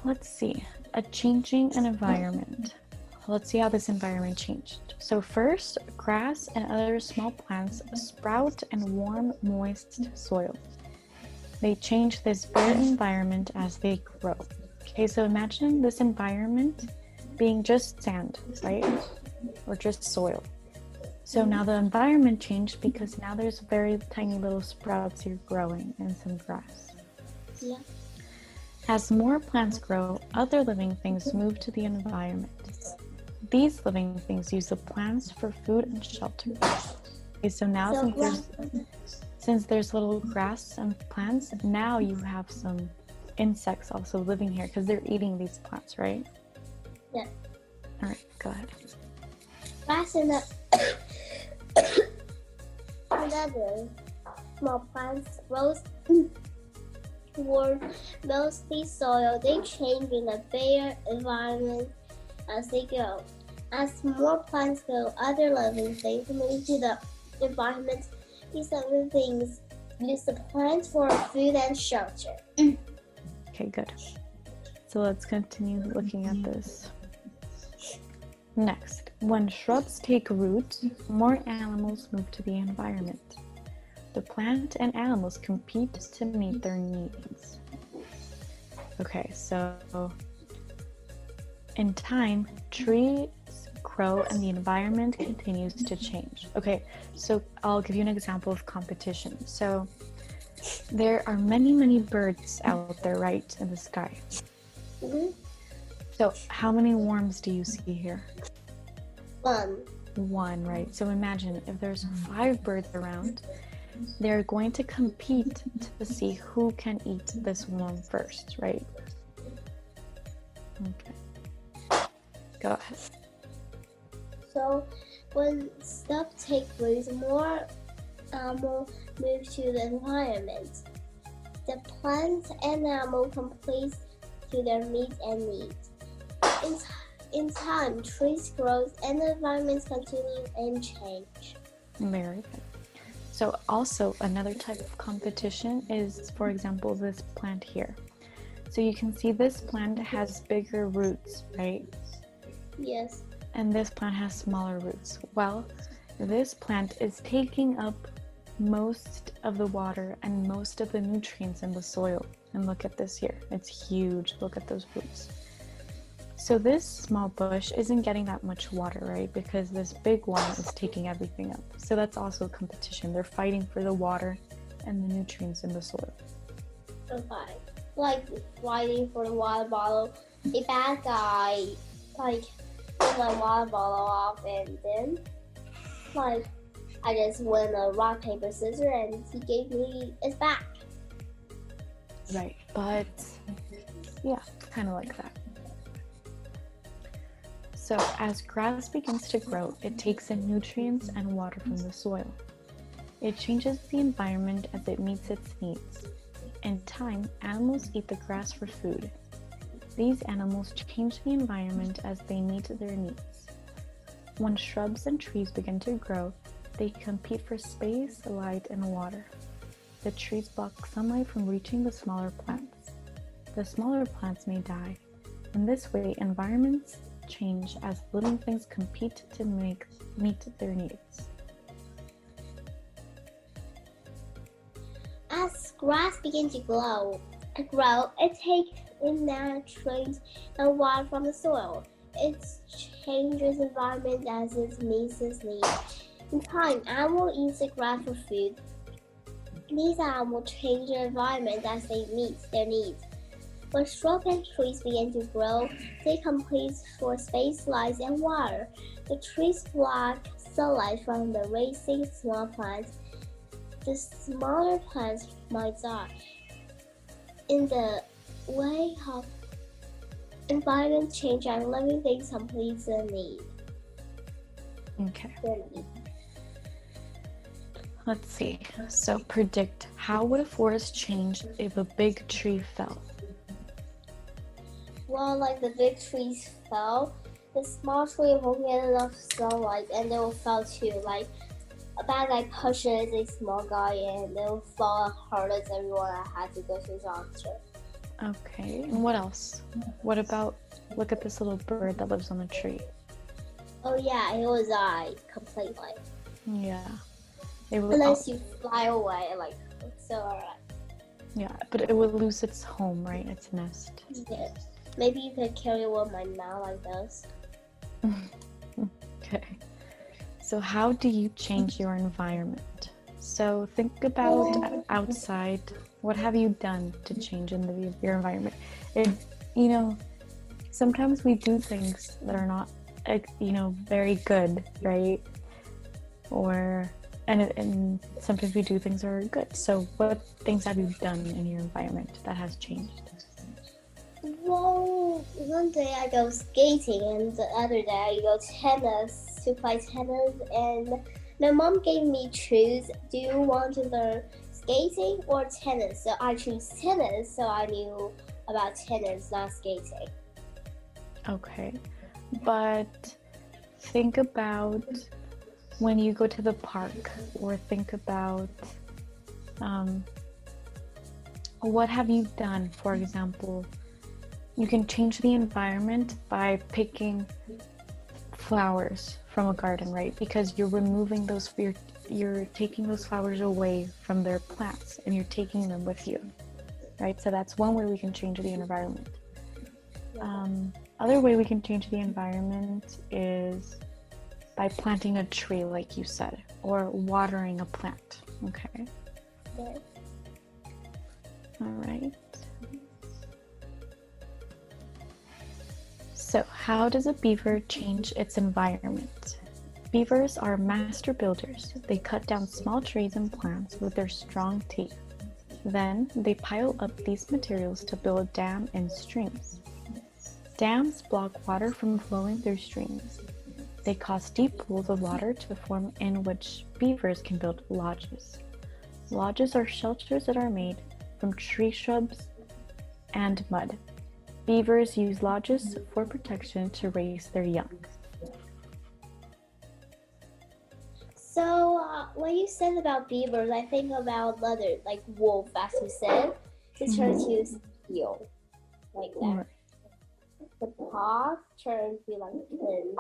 Let's see. A changing an environment. Let's see how this environment changed. So first, grass and other small plants sprout in warm, moist soil. They change this bare environment as they grow. Okay, so imagine this environment being just sand, right? Or just soil. So now the environment changed because now there's very tiny little sprouts here growing and some grass. Yeah. As more plants grow, other living things move to the environment. These living things use the plants for food and shelter. Okay, so now since there's little grass and plants, now you have some insects also living here because they're eating these plants, right? Yeah. All right, go ahead. Grass and other small plants grows toward mostly soil. They change in a bare environment as they grow. As more plants grow, other living things move to the environment. These other things use the plants for food and shelter. Okay, good. So let's continue looking at this. Next, when shrubs take root, more animals move to the environment. The plant and animals compete to meet their needs. Okay, so in time, trees grow and the environment continues to change. Okay, so I'll give you an example of competition. So there are many birds out there, right, in the sky. Mm-hmm. So how many worms do you see here? One, right? So imagine if there's 5 birds around, they're going to compete to see who can eat this worm first, right? Okay. Go ahead. So when stuff takes root, more animals move to the environment. The plants and animals complete to their needs and needs. In time, trees grow and the environments continue and change. Very good. So also another type of competition is, for example, this plant here. So you can see this plant has bigger roots, right? Yes. And this plant has smaller roots. Well, this plant is taking up most of the water and most of the nutrients in the soil. And look at this here. It's huge. Look at those roots. So this small bush isn't getting that much water, right? Because this big one is taking everything up. So that's also a competition. They're fighting for the water and the nutrients in the soil. Okay. Like fighting for the water bottle. A bad guy, like, took my water bottle off and then, like, I just win a rock, paper, scissors and he gave me it back. Right, but yeah, kind of like that. So as grass begins to grow, it takes in nutrients and water from the soil. It changes the environment as it meets its needs. In time, animals eat the grass for food. These animals change the environment as they meet their needs. When shrubs and trees begin to grow, they compete for space, light, and water. The trees block sunlight from reaching the smaller plants. The smaller plants may die. In this way, environments change as living things compete to meet their needs. As grass begins to grow, it takes in nutrients and water from the soil. It changes environment as it meets its needs. In time, animals eat the grass for food. These animals change the environment as they meet their needs. When shrubs and trees begin to grow, they compete for space, light, and water. The trees block sunlight from the raising small plants. The smaller plants might die. In the way of environment change and living things complete the need. Okay. Let's see. So predict, how would a forest change if a big tree fell? Well, like the big trees fell, the small tree won't get enough sunlight and they will fall too. Like a bad guy pushes a small guy and they'll fall hard as everyone has to go to his answer. Okay, and what else? What about, look at this little bird that lives on the tree. Oh yeah, it will die completely. Yeah. It will, Unless you fly away, like, so alright. yeah, but it will lose its home, right? Its nest. Yeah. Maybe you could carry one right now like this. Okay. So how do you change your environment? So think about outside. What have you done to change your environment? Sometimes we do things that are not, very good, right? And sometimes we do things that are good. So what things have you done in your environment that has changed? Well, one day I go skating and the other day I go to play tennis, and my mom gave me choose, do you want to learn skating or tennis? So I choose tennis, so I knew about tennis, not skating. Okay, but think about when you go to the park, or think about what have you done. For example, you can change the environment by picking flowers from a garden, right? Because you're removing you're taking those flowers away from their plants and you're taking them with you, right? So that's one way we can change the environment. Other way we can change the environment is by planting a tree, like you said, or watering a plant. Okay. Yes. All right. So how does a beaver change its environment? Beavers are master builders. They cut down small trees and plants with their strong teeth. Then they pile up these materials to build dams and streams. Dams block water from flowing through streams. They cause deep pools of water to form in which beavers can build lodges. Lodges are shelters that are made from tree shrubs and mud. Beavers use lodges for protection to raise their young. So when you said about beavers, I think about leather, like wolf, as you said, to turn to steel, like that. Right. The paw turns to like pins.